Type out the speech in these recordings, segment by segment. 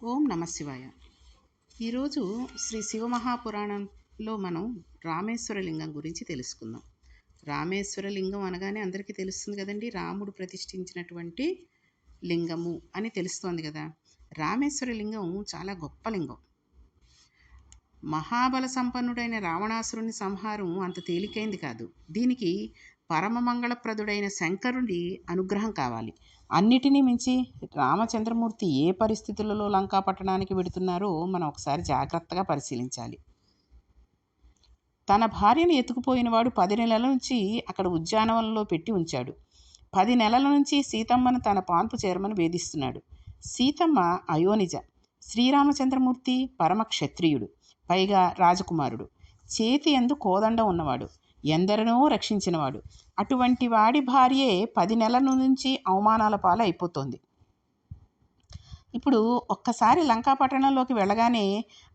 ఓం నమ శివాయ. ఈరోజు శ్రీ శివమహాపురాణంలో మనం రామేశ్వర లింగం గురించి తెలుసుకుందాం. రామేశ్వర లింగం అనగానే అందరికీ తెలుస్తుంది కదండి, రాముడు ప్రతిష్ఠించినటువంటి లింగము అని తెలుస్తోంది కదా. రామేశ్వర లింగం చాలా గొప్ప లింగం. మహాబల సంపన్నుడైన రావణాసురుని సంహారం అంత తేలికైంది కాదు. దీనికి పరమమంగళప్రదుడైన శంకరుడి అనుగ్రహం కావాలి. అన్నిటినీ మించి రామచంద్రమూర్తి ఏ పరిస్థితులలో లంకా పట్టణానికి వెడుతున్నారో మనం ఒకసారి జాగ్రత్తగా పరిశీలించాలి. తన భార్యను ఎత్తుకుపోయినవాడు 10 నెలల నుంచి అక్కడ ఉద్యానవనంలో పెట్టి ఉంచాడు. 10 నెలల నుంచి సీతమ్మను తన పాన్పు చేరమని వేధిస్తున్నాడు. సీతమ్మ అయోనిజ, శ్రీరామచంద్రమూర్తి పరమ క్షత్రియుడు, పైగా రాజకుమారుడు, చేతి యందు కోదండం ఉన్నవాడు, ఎందరినో రక్షించినవాడు. అటువంటి వాడి భార్యే 10 నెలల నుంచి అవమానాల పాలు అయిపోతోంది. ఇప్పుడు ఒక్కసారి లంకా పట్టణంలోకి వెళ్ళగానే,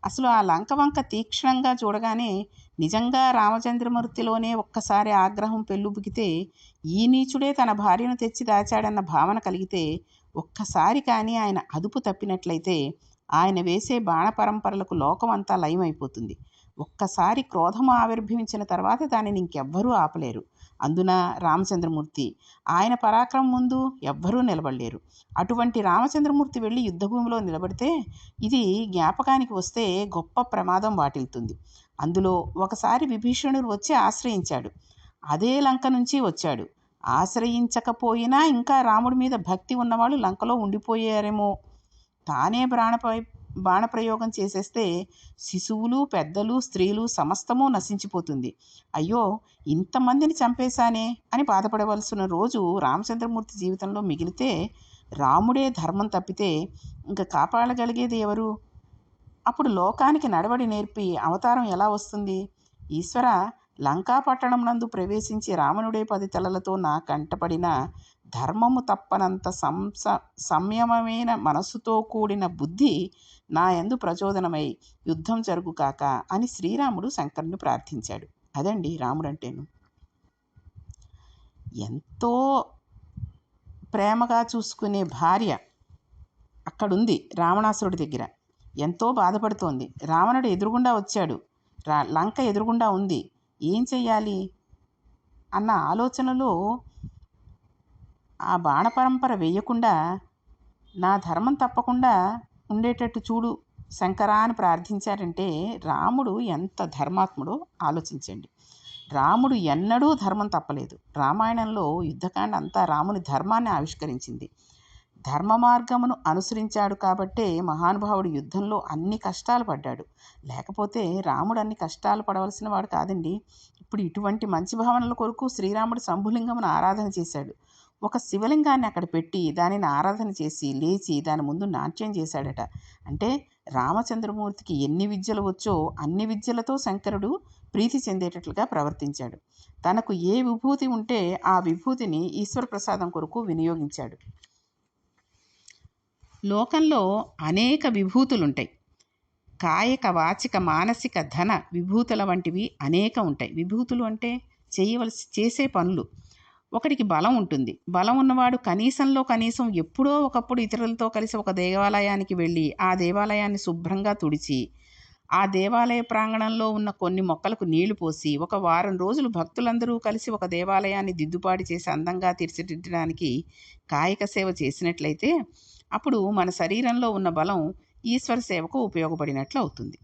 అసలు ఆ లంక వంక తీక్షణంగా చూడగానే నిజంగా రామచంద్రమూర్తిలోనే ఒక్కసారి ఆగ్రహం పెళ్ళుబుకితే, ఈ నీచుడే తన భార్యను తెచ్చి దాచాడన్న భావన కలిగితే, ఒక్కసారి కానీ ఆయన అదుపు తప్పినట్లయితే ఆయన వేసే బాణ పరంపరలకు లోకం అంతా లయమైపోతుంది. ఒక్కసారి క్రోధము ఆవిర్భవించిన తర్వాత దానిని ఇంకెవ్వరూ ఆపలేరు. అందున రామచంద్రమూర్తి, ఆయన పరాక్రమం ముందు ఎవ్వరూ నిలబడలేరు. అటువంటి రామచంద్రమూర్తి వెళ్ళి యుద్ధభూమిలో నిలబడితే ఇది జ్ఞాపకానికి వస్తే గొప్ప ప్రమాదం వాటిల్తుంది. అందులో ఒకసారి విభీషణుడు వచ్చి ఆశ్రయించాడు. అదే లంక నుంచి వచ్చాడు. ఆశ్రయించకపోయినా ఇంకా రాముడి మీద భక్తి ఉన్నవాళ్ళు లంకలో ఉండిపోయారేమో. తానే బాణప్రయోగం చేసేస్తే శిశువులు, పెద్దలు, స్త్రీలు సమస్తము నశించిపోతుంది. అయ్యో, ఇంతమందిని చంపేశానే అని బాధపడవలసిన రోజు రామచంద్రమూర్తి జీవితంలో మిగిలితే, రాముడే ధర్మం తప్పితే ఇంకా కాపాడగలిగేది ఎవరు? అప్పుడు లోకానికి నడవడి నేర్పి అవతారం ఎలా వస్తుంది? ఈశ్వర, లంకా పట్టణం నందు ప్రవేశించి రావణుడే 10 తలలతో నా కంటపడిన ధర్మము తప్పనంత సంయమమైన మనస్సుతో కూడిన బుద్ధి నా యందు ప్రచోదనమై యుద్ధం జరుగుకాక అని శ్రీరాముడు శంకరుని ప్రార్థించాడు. అదండి రాముడంటేను. ఎంతో ప్రేమగా చూసుకునే భార్య అక్కడుంది రావణాసురుడి దగ్గర. ఎంతో బాధపడుతోంది. రావణుడు ఎదురుగుండా వచ్చాడు. లంక ఎదురుగుండా ఉంది. ఏం చెయ్యాలి అన్న ఆలోచనలో ఆ బాణపరంపర వేయకుండా నా ధర్మం తప్పకుండా ఉండేటట్టు చూడు శంకరా అని ప్రార్థించారంటే రాముడు ఎంత ధర్మాత్ముడో ఆలోచించండి. రాముడు ఎన్నడూ ధర్మం తప్పలేదు. రామాయణంలో యుద్ధకాండ అంతా రాముని ధర్మాన్ని ఆవిష్కరించింది. ధర్మ మార్గమును అనుసరించాడు కాబట్టే మహానుభావుడు యుద్ధంలో అన్ని కష్టాలు పడ్డాడు. లేకపోతే రాముడు అన్ని కష్టాలు పడవలసిన వాడు కాదండి. ఇప్పుడు ఇటువంటి మంచి భావనల కొరకు శ్రీరాముడు శంభులింగమును ఆరాధన చేశాడు. ఒక శివలింగాన్ని అక్కడ పెట్టి దానిని ఆరాధన చేసి లేచి దాని ముందు నాట్యం చేశాడట. అంటే రామచంద్రమూర్తికి ఎన్ని విద్యలు వచ్చో అన్ని విద్యలతో శంకరుడు ప్రీతి చెందేటట్లుగా ప్రవర్తించాడు. తనకు ఏ విభూతి ఉంటే ఆ విభూతిని ఈశ్వర ప్రసాదం కొరకు వినియోగించాడు. లోకంలో అనేక విభూతులుంటాయి. కాయక, వాచిక, మానసిక, ధన విభూతుల వంటివి అనేక ఉంటాయి. విభూతులు అంటే చేసే పనులు. ఒకడికి బలం ఉంటుంది. బలం ఉన్నవాడు కనీసంలో కనీసం ఎప్పుడో ఒకప్పుడు ఇతరులతో కలిసి ఒక దేవాలయానికి వెళ్ళి ఆ దేవాలయాన్ని శుభ్రంగా తుడిచి, ఆ దేవాలయ ప్రాంగణంలో ఉన్న కొన్ని మొక్కలకు నీళ్లు పోసి, ఒక వారం రోజులు భక్తులందరూ కలిసి ఒక దేవాలయాన్ని దిద్దుబాటు చేసి అందంగా తీర్చిదిద్దడానికి కాయక సేవ చేసినట్లయితే అప్పుడు మన శరీరంలో ఉన్న బలం ఈశ్వర సేవకు ఉపయోగపడినట్లు అవుతుంది.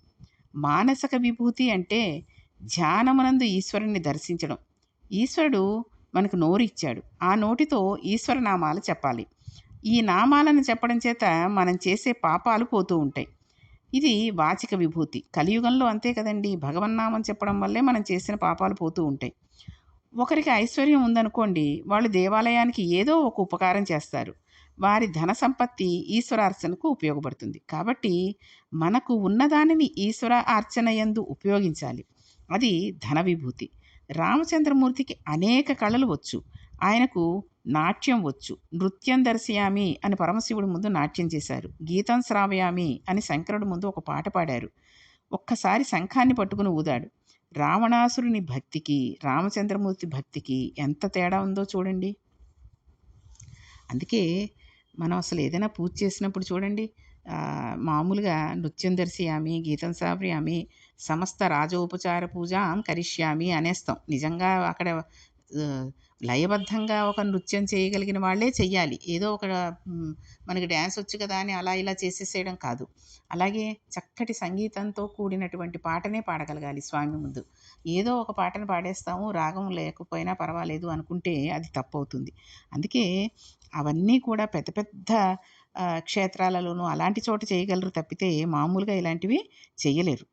మానసిక విభూతి అంటే ధ్యానమునందు ఈశ్వరుని దర్శించడం. ఈశ్వరుడు మనకు నోరు ఇచ్చాడు. ఆ నోటితో ఈశ్వర నామాలు చెప్పాలి. ఈ నామాలను చెప్పడం చేత మనం చేసే పాపాలు పోతూ ఉంటాయి. ఇది వాచిక విభూతి. కలియుగంలో అంతే కదండి, భగవన్నామం చెప్పడం వల్లే మనం చేసిన పాపాలు పోతూ ఉంటాయి. ఒకరికి ఐశ్వర్యం ఉందనుకోండి, వాళ్ళు దేవాలయానికి ఏదో ఒక ఉపకారం చేస్తారు. వారి ధన సంపత్తి ఈశ్వరార్చనకు ఉపయోగపడుతుంది. కాబట్టి మనకు ఉన్నదానిని ఈశ్వర అర్చన యందు ఉపయోగించాలి. అది ధన విభూతి. రామచంద్రమూర్తికి అనేక కళలు వచ్చు. ఆయనకు నాట్యం వచ్చు. నృత్యం దర్శయామి అని పరమశివుడి ముందు నాట్యం చేశారు. గీతం శ్రావయామి అని శంకరుడి ముందు ఒక పాట పాడారు. ఒక్కసారి శంఖాన్ని పట్టుకుని ఊదాడు. రావణాసురుని భక్తికి రామచంద్రమూర్తి భక్తికి ఎంత తేడా ఉందో చూడండి. అందుకే మనం అసలు ఏదైనా పూజ చేసినప్పుడు చూడండి, మామూలుగా నృత్యం దర్శయామి, గీతం స్థాపయామి, సమస్త రాజోపచార పూజాం కరిష్యామి అనేస్తాం. నిజంగా అక్కడ లయబద్ధంగా ఒక నృత్యం చేయగలిగిన వాళ్ళే చెయ్యాలి. ఏదో ఒక మనకి డ్యాన్స్ వచ్చు కదా అని అలా ఇలా చేసేసేయడం కాదు. అలాగే చక్కటి సంగీతంతో కూడినటువంటి పాటనే పాడగలగాలి స్వామి ముందు. ఏదో ఒక పాటను పాడేస్తాము, రాగం లేకపోయినా పర్వాలేదు అనుకుంటే అది తప్పవుతుంది. అందుకే అవన్నీ కూడా పెద్ద పెద్ద క్షేత్రాలలోనూ అలాంటి చోట చేయగలరు తప్పితే మామూలుగా ఇలాంటివి చెయ్యలేరు.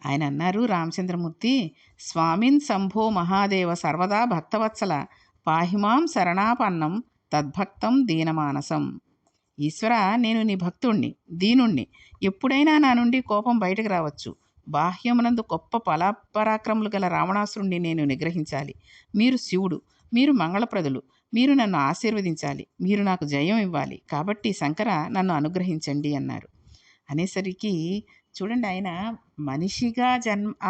ఆయన అన్నారు రామచంద్రమూర్తి, స్వామిన్ శంభో మహాదేవ సర్వదా భక్తవత్సల పాహిమాం శరణాపన్నం తద్భక్తం దీనమానసం. ఈశ్వర, నేను నీ భక్తుణ్ణి, దీనుణ్ణి. ఎప్పుడైనా నా నుండి కోపం బయటకు రావచ్చు. బాహ్యమునందు గొప్ప పరాక్రములు గల రావణాసురుణ్ణి నేను నిగ్రహించాలి. మీరు శివుడు, మీరు మంగళప్రదులు, మీరు నన్ను ఆశీర్వదించాలి, మీరు నాకు జయం ఇవ్వాలి. కాబట్టి శంకర, నన్ను అనుగ్రహించండి అన్నారు. అనేసరికి చూడండి, ఆయన మనిషిగా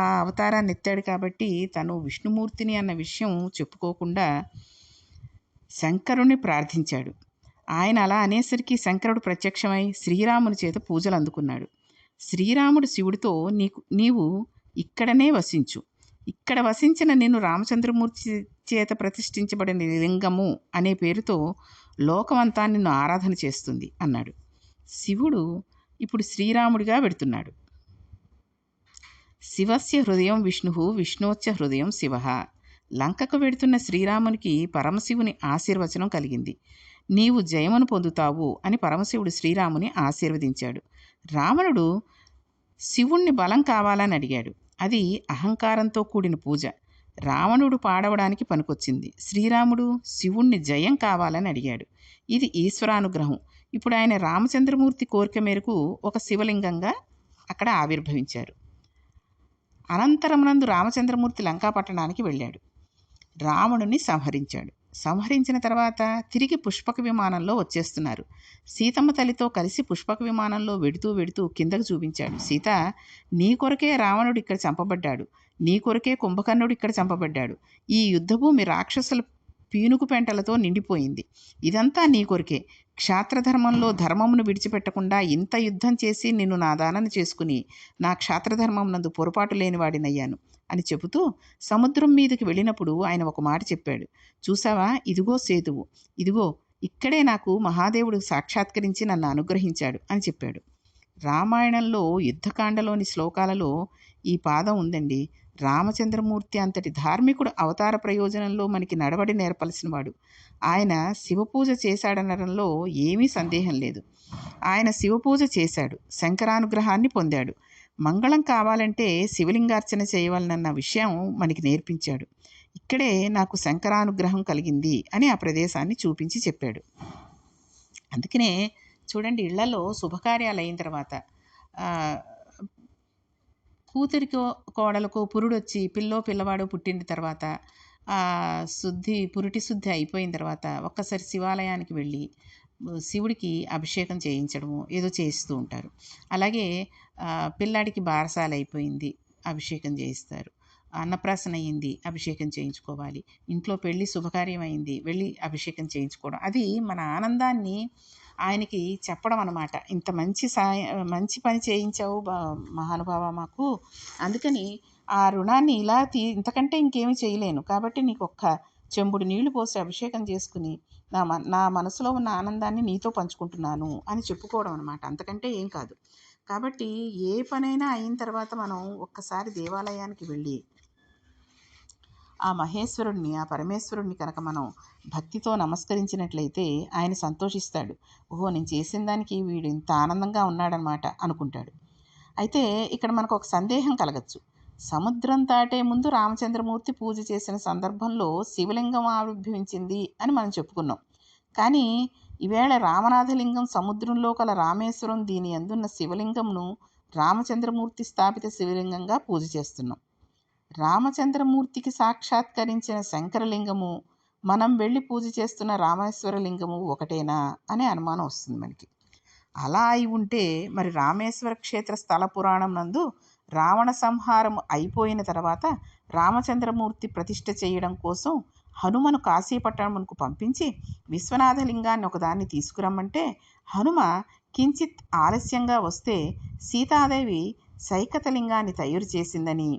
ఆ అవతారాన్ని ఎత్తాడు కాబట్టి తను విష్ణుమూర్తిని అన్న విషయం చెప్పుకోకుండా శంకరుణ్ణి ప్రార్థించాడు. ఆయన అలా అనేసరికి శంకరుడు ప్రత్యక్షమై శ్రీరాముని చేత పూజలు అందుకున్నాడు. శ్రీరాముడు శివుడితో, నీవు ఇక్కడనే వసించు, ఇక్కడ వసించిన నిన్ను రామచంద్రమూర్తి చేత ప్రతిష్ఠించబడిన లింగము అనే పేరుతో లోకమంతా నిన్ను ఆరాధన చేస్తుంది అన్నాడు. శివుడు ఇప్పుడు శ్రీరాముడిగా పెడుతున్నాడు. శివస్య హృదయం విష్ణు, విష్ణోచ్చ హృదయం శివ. లంకకు వెడుతున్న శ్రీరామునికి పరమశివుని ఆశీర్వచనం కలిగింది. నీవు జయమును పొందుతావు అని పరమశివుడు శ్రీరాముని ఆశీర్వదించాడు. రావణుడు శివుణ్ణి బలం కావాలని అడిగాడు. అది అహంకారంతో కూడిన పూజ. రావణుడు పాడవడానికి పనికొచ్చింది. శ్రీరాముడు శివుణ్ణి జయం కావాలని అడిగాడు. ఇది ఈశ్వరానుగ్రహం. ఇప్పుడు ఆయన రామచంద్రమూర్తి కోరిక మేరకు ఒక శివలింగంగా అక్కడ ఆవిర్భవించారు. అనంతరమునందు రామచంద్రమూర్తి లంకాపట్టణానికి వెళ్ళాడు. రావణుని సంహరించాడు. సంహరించిన తర్వాత తిరిగి పుష్పక విమానంలో వచ్చేస్తున్నారు. సీతమ్మ తల్లితో కలిసి పుష్పక విమానంలో వెడుతూ కిందకు చూపించాడు. సీత, నీ కొరకే రావణుడు ఇక్కడ చంపబడ్డాడు, నీ కొరకే కుంభకర్ణుడు ఇక్కడ చంపబడ్డాడు. ఈ యుద్ధభూమి రాక్షసుల పీనుకు పెంటలతో నిండిపోయింది. ఇదంతా నీ కొరకే. క్షాత్రధర్మంలో ధర్మమును విడిచిపెట్టకుండా ఇంత యుద్ధం చేసి నిన్ను నా దానని చేసుకుని నా క్షాత్రధర్మం నందు పొరపాటు లేనివాడినయ్యాను అని చెబుతూ సముద్రం మీదకి వెళ్ళినప్పుడు ఆయన ఒక మాట చెప్పాడు. చూసావా, ఇదిగో సేతువు, ఇదిగో ఇక్కడే నాకు మహాదేవుడు సాక్షాత్కరించి నన్ను అనుగ్రహించాడు అని చెప్పాడు. రామాయణంలో యుద్ధకాండలోని శ్లోకాలలో ఈ పాదం ఉందండి. రామచంద్రమూర్తి అంతటి ధార్మికుడు అవతార ప్రయోజనంలో మనకి నడవడి నేర్పలసినవాడు. ఆయన శివపూజ చేశాడనడంలో ఏమీ సందేహం లేదు. ఆయన శివపూజ చేశాడు, శంకరానుగ్రహాన్ని పొందాడు. మంగళం కావాలంటే శివలింగార్చన చేయవలనన్న విషయం మనకి నేర్పించాడు. ఇక్కడే నాకు శంకరానుగ్రహం కలిగింది అని ఆ ప్రదేశాన్ని చూపించి చెప్పాడు. అందుకనే చూడండి, ఇళ్లలో శుభకార్యాలు అయిన తర్వాత కూతురికో కోడలకో పురుడొచ్చి పిల్లవాడు పుట్టిన తర్వాత పురిటి శుద్ధి అయిపోయిన తర్వాత ఒక్కసారి శివాలయానికి వెళ్ళి శివుడికి అభిషేకం చేయించడము ఏదో చేస్తూ ఉంటారు. అలాగే పిల్లాడికి బారసాల అయిపోయింది, అభిషేకం చేయిస్తారు. అన్నప్రాసన అయింది, అభిషేకం చేయించుకోవాలి. ఇంట్లో పెళ్ళి శుభకార్యం అయింది, వెళ్ళి అభిషేకం చేయించుకోవడం. అది మన ఆనందాన్ని ఆయనకి చెప్పడం అన్నమాట. ఇంత మంచి పని చేయించావు మహానుభావ మాకు, అందుకని ఆ రుణాన్ని ఇలా ఇంతకంటే ఇంకేమీ చేయలేను, కాబట్టి నీకు ఒక్క చెంబుడు నీళ్లు పోసి అభిషేకం చేసుకుని నా మనసులో ఉన్న ఆనందాన్ని నీతో పంచుకుంటున్నాను అని చెప్పుకోవడం అనమాట. అంతకంటే ఏం కాదు. కాబట్టి ఏ పనైనా అయిన తర్వాత మనం ఒక్కసారి దేవాలయానికి వెళ్ళి ఆ మహేశ్వరుణ్ణి, ఆ పరమేశ్వరుణ్ణి కనుక మనం భక్తితో నమస్కరించినట్లయితే ఆయన సంతోషిస్తాడు. ఓహో, నేను చేసిన దానికి వీడు ఇంత ఆనందంగా ఉన్నాడనమాట అనుకుంటాడు. అయితే ఇక్కడ మనకు ఒక సందేహం కలగచ్చు. సముద్రం దాటే ముందు రామచంద్రమూర్తి పూజ చేసిన సందర్భంలో శివలింగం ఆవిర్భవించింది అని మనం చెప్పుకున్నాం. కానీ ఈవేళ రామనాథలింగం సముద్రంలో కల రామేశ్వరం దీని అందున్న శివలింగంను రామచంద్రమూర్తి స్థాపిత శివలింగంగా పూజ చేస్తున్నాం. రామచంద్రమూర్తికి సాక్షాత్కరించిన శంకరలింగము మనం వెళ్ళి పూజ చేస్తున్న రామేశ్వరలింగము ఒకటేనా అనే అనుమానం వస్తుంది మనకి. అలా అయి ఉంటే మరి రామేశ్వర క్షేత్ర స్థల పురాణం నందు రావణ సంహారం అయిపోయిన తర్వాత రామచంద్రమూర్తి ప్రతిష్ఠ చేయడం కోసం హనుమను కాశీపట్టణమునకు పంపించి విశ్వనాథలింగాన్ని ఒకదాన్ని తీసుకురమ్మంటే హనుమ కించిత్ ఆలస్యంగా వస్తే సీతాదేవి సైకతలింగాన్ని తయారు చేసిందని,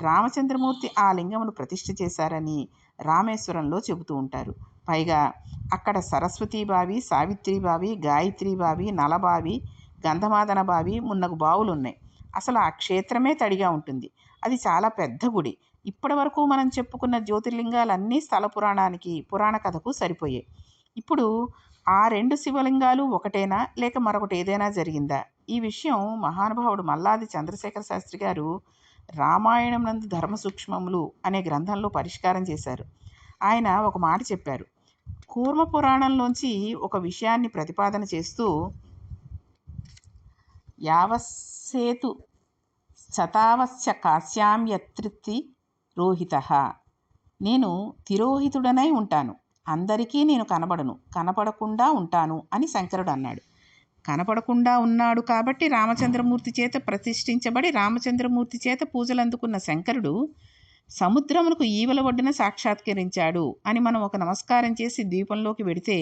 రామచంద్రమూర్తి ఆ లింగమును ప్రతిష్ఠ చేశారని రామేశ్వరంలో చెబుతూ ఉంటారు. పైగా అక్కడ సరస్వతీబావి, సావిత్రీబావి, గాయత్రీబావి, నలబావి, గంధమాదన బావి మున్నగు బావులున్నాయి. అసలు ఆ క్షేత్రమే తడిగా ఉంటుంది. అది చాలా పెద్ద గుడి. ఇప్పటి వరకు మనం చెప్పుకున్న జ్యోతిర్లింగాలన్నీ స్థల పురాణానికి, పురాణ కథకు సరిపోయాయి. ఇప్పుడు ఆ 2 శివలింగాలు ఒకటేనా, లేక మరొకటి ఏదైనా జరిగిందా? ఈ విషయం మహానుభావుడు మల్లాది చంద్రశేఖర శాస్త్రి గారు రామాయణం నందు ధర్మ సూక్ష్మములు అనే గ్రంథంలో పరిష్కారం చేశారు. ఆయన ఒక మాట చెప్పారు. కూర్మ పురాణంలోంచి ఒక విషయాన్ని ప్రతిపాదన చేస్తూ యావస్సేతు శతావస్య కాశ్యాం యత్రితి రోహిత, నేను తిరోహితుడనై ఉంటాను, అందరికీ నేను కనబడను, కనపడకుండా ఉంటాను అని శంకరుడు అన్నాడు. కనపడకుండా ఉన్నాడు కాబట్టి రామచంద్రమూర్తి చేత ప్రతిష్ఠించబడి రామచంద్రమూర్తి చేత పూజలు అందుకున్న శంకరుడు సముద్రమునకు ఈవల ఒడ్డున సాక్షాత్కరించాడు అని మనం ఒక నమస్కారం చేసి ద్వీపంలోకి వెడితే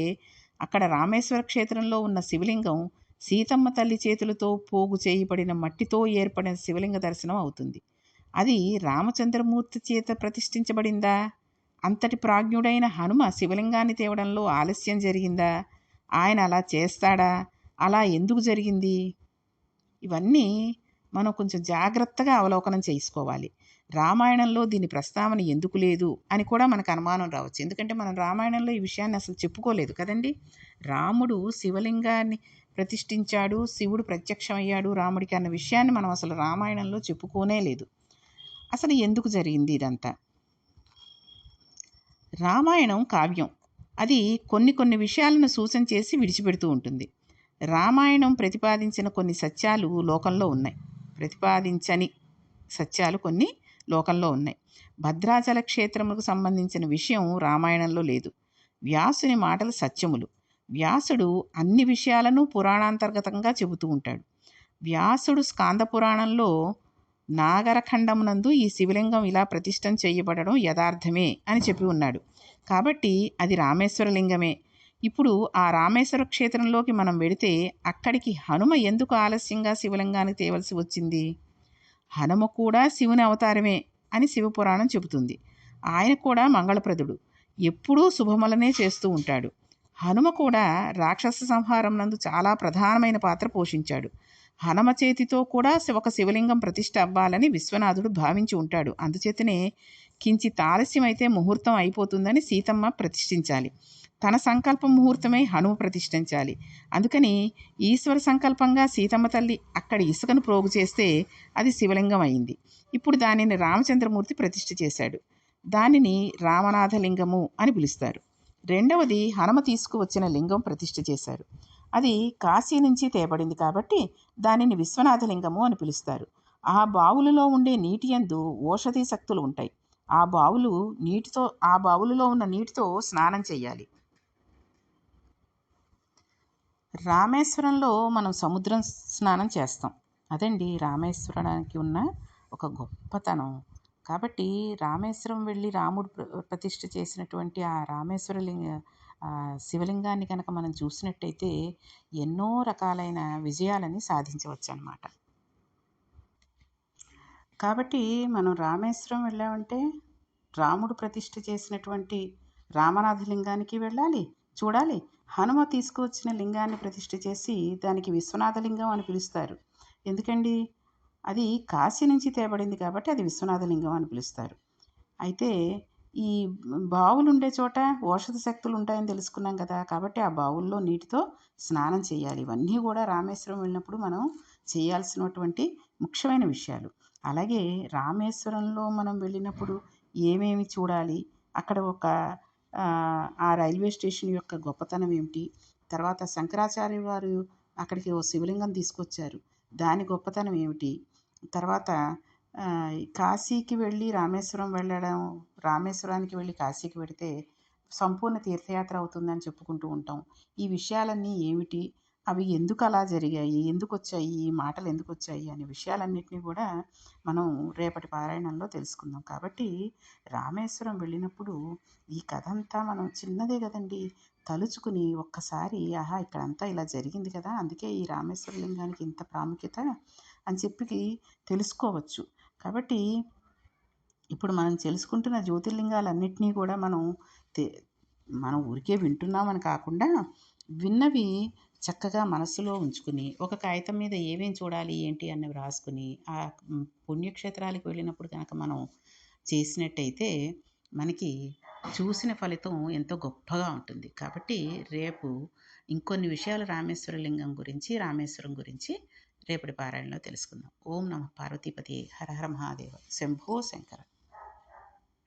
అక్కడ రామేశ్వర క్షేత్రంలో ఉన్న శివలింగం సీతమ్మ తల్లి చేతులతో పోగు చేయబడిన మట్టితో ఏర్పడిన శివలింగ దర్శనం అవుతుంది. అది రామచంద్రమూర్తి చేత ప్రతిష్ఠించబడిందా? అంతటి ప్రాజ్ఞుడైన హనుమ శివలింగాన్ని తేవడంలో ఆలస్యం జరిగిందా? ఆయన అలా చేస్తాడా? అలా ఎందుకు జరిగింది? ఇవన్నీ మనం కొంచెం జాగ్రత్తగా అవలోకనం చేసుకోవాలి. రామాయణంలో దీని ప్రస్తావన ఎందుకు లేదు అని కూడా మనకు అనుమానం రావచ్చు. ఎందుకంటే మనం రామాయణంలో ఈ విషయాన్ని అసలు చెప్పుకోలేదు కదండి. రాముడు శివలింగాన్ని ప్రతిష్ఠించాడు, శివుడు ప్రత్యక్షమయ్యాడు రాముడికి అన్న విషయాన్ని మనం అసలు రామాయణంలో చెప్పుకోనే లేదు. అసలు ఎందుకు జరిగింది ఇదంతా? రామాయణం కావ్యం. అది కొన్ని కొన్ని విషయాలను సూచన చేసి విడిచిపెడుతూ ఉంటుంది. రామాయణం ప్రతిపాదించిన కొన్ని సత్యాలు లోకంలో ఉన్నాయి, ప్రతిపాదించని సత్యాలు కొన్ని లోకంలో ఉన్నాయి. భద్రాచల క్షేత్రములకు సంబంధించిన విషయం రామాయణంలో లేదు. వ్యాసుని మాటలు సత్యములు. వ్యాసుడు అన్ని విషయాలను పురాణాంతర్గతంగా చెబుతూ ఉంటాడు. వ్యాసుడు స్కాంద పురాణంలో నాగరఖండమునందు ఈ శివలింగం ఇలా ప్రతిష్టం చేయబడడం యథార్థమే అని చెప్పి ఉన్నాడు. కాబట్టి అది రామేశ్వర లింగమే. ఇప్పుడు ఆ రామేశ్వర క్షేత్రంలోకి మనం వెడితే అక్కడికి హనుమ ఎందుకు ఆలస్యంగా శివలింగానికి తేవలసి వచ్చింది? హనుమ కూడా శివుని అవతారమే అని శివపురాణం చెబుతుంది. ఆయన కూడా మంగళప్రదుడు, ఎప్పుడూ శుభములనే చేస్తూ ఉంటాడు. హనుమ కూడా రాక్షస సంహారం నందు చాలా ప్రధానమైన పాత్ర పోషించాడు. హనుమ చేతితో కూడా ఒక శివలింగం ప్రతిష్ఠ అవ్వాలని విశ్వనాథుడు భావించి ఉంటాడు. అందుచేతనే కించిత్ ఆలస్యమైతే ముహూర్తం అయిపోతుందని సీతమ్మ ప్రతిష్ఠించాలి. తన సంకల్ప ముహూర్తమై హనుమ ప్రతిష్ఠించాలి. అందుకని ఈశ్వర సంకల్పంగా సీతమ్మ తల్లి అక్కడ ఇసుకను ప్రోగు చేస్తే అది శివలింగం అయింది. ఇప్పుడు దానిని రామచంద్రమూర్తి ప్రతిష్ఠ చేశాడు. దానిని రామనాథలింగము అని పిలుస్తారు. రెండవది హనుమ తీసుకువచ్చిన లింగం ప్రతిష్ఠ చేశారు. అది కాశీ నుంచి తేబడింది కాబట్టి దానిని విశ్వనాథలింగము అని పిలుస్తారు. ఆ బావులలో ఉండే నీటి యందు ఓషధి శక్తులు ఉంటాయి. ఆ బావులలో ఉన్న నీటితో స్నానం చేయాలి. రామేశ్వరంలో మనం సముద్రం స్నానం చేస్తాం. అదండి రామేశ్వరానికి ఉన్న ఒక గొప్పతనం. కాబట్టి రామేశ్వరం వెళ్ళి రాముడు ప్రతిష్ఠ చేసినటువంటి ఆ శివలింగాన్ని కనుక మనం చూసినట్టయితే ఎన్నో రకాలైన విజయాలని సాధించవచ్చు అన్నమాట. కాబట్టి మనం రామేశ్వరం వెళ్ళామంటే రాముడు ప్రతిష్ఠ చేసినటువంటి రామనాథలింగానికి వెళ్ళాలి, చూడాలి. హనుమ తీసుకువచ్చిన లింగాన్ని ప్రతిష్ఠ చేసి దానికి విశ్వనాథలింగం అని పిలుస్తారు. ఎందుకండి? అది కాశీ నుంచి తేబడింది కాబట్టి అది విశ్వనాథలింగం అని పిలుస్తారు. అయితే ఈ బావులు ఉండే చోట ఓషధ శక్తులు ఉంటాయని తెలుసుకున్నాం కదా. కాబట్టి ఆ బావుల్లో నీటితో స్నానం చేయాలి. ఇవన్నీ కూడా రామేశ్వరం వెళ్ళినప్పుడు మనం చేయాల్సినటువంటి ముఖ్యమైన విషయాలు. అలాగే రామేశ్వరంలో మనం వెళ్ళినప్పుడు ఏమేమి చూడాలి, అక్కడ ఆ రైల్వే స్టేషన్ యొక్క గొప్పతనం ఏమిటి, తర్వాత శంకరాచార్య వారు అక్కడికి ఓ శివలింగం తీసుకొచ్చారు, దాని గొప్పతనం ఏమిటి, తర్వాత కాశీకి వెళ్ళి రామేశ్వరం వెళ్ళడం, రామేశ్వరానికి వెళ్ళి కాశీకి వెడితే సంపూర్ణ తీర్థయాత్ర అవుతుందని చెప్పుకుంటూ ఉంటాం. ఈ విషయాలన్నీ ఏమిటి అవి ఎందుకు అలా జరిగాయి, ఎందుకు వచ్చాయి, ఈ మాటలు ఎందుకు వచ్చాయి అనే విషయాలన్నిటినీ కూడా మనం రేపటి పారాయణంలో తెలుసుకుందాం. కాబట్టి రామేశ్వరం వెళ్ళినప్పుడు ఈ కథ అంతా మనం చిన్నదే కదండి, తలుచుకుని ఒక్కసారి ఆహా ఇక్కడంతా ఇలా జరిగింది కదా, అందుకే ఈ రామేశ్వర లింగానికి ఇంత ప్రాముఖ్యత అని చెప్పి తెలుసుకోవచ్చు. కాబట్టి ఇప్పుడు మనం తెలుసుకుంటున్న జ్యోతిర్లింగాలన్నిటినీ కూడా తె మనం ఊరికే వింటున్నామని కాకుండా, విన్నవి చక్కగా మనస్సులో ఉంచుకుని, ఒక కాగితం మీద ఏమేం చూడాలి, ఏంటి అన్నవి రాసుకుని, పుణ్యక్షేత్రాలకు వెళ్ళినప్పుడు కనుక మనం చేసినట్టయితే, మనకి చూసిన ఫలితం ఎంతో గొప్పగా ఉంటుంది. కాబట్టి రేపు ఇంకొన్ని విషయాలు రామేశ్వర లింగం గురించి, రామేశ్వరం గురించి రేపటి పారాయణలో తెలుసుకుందాం. ఓం నమః పార్వతీపతియే హర హర మహాదేవ శంభో శంకర.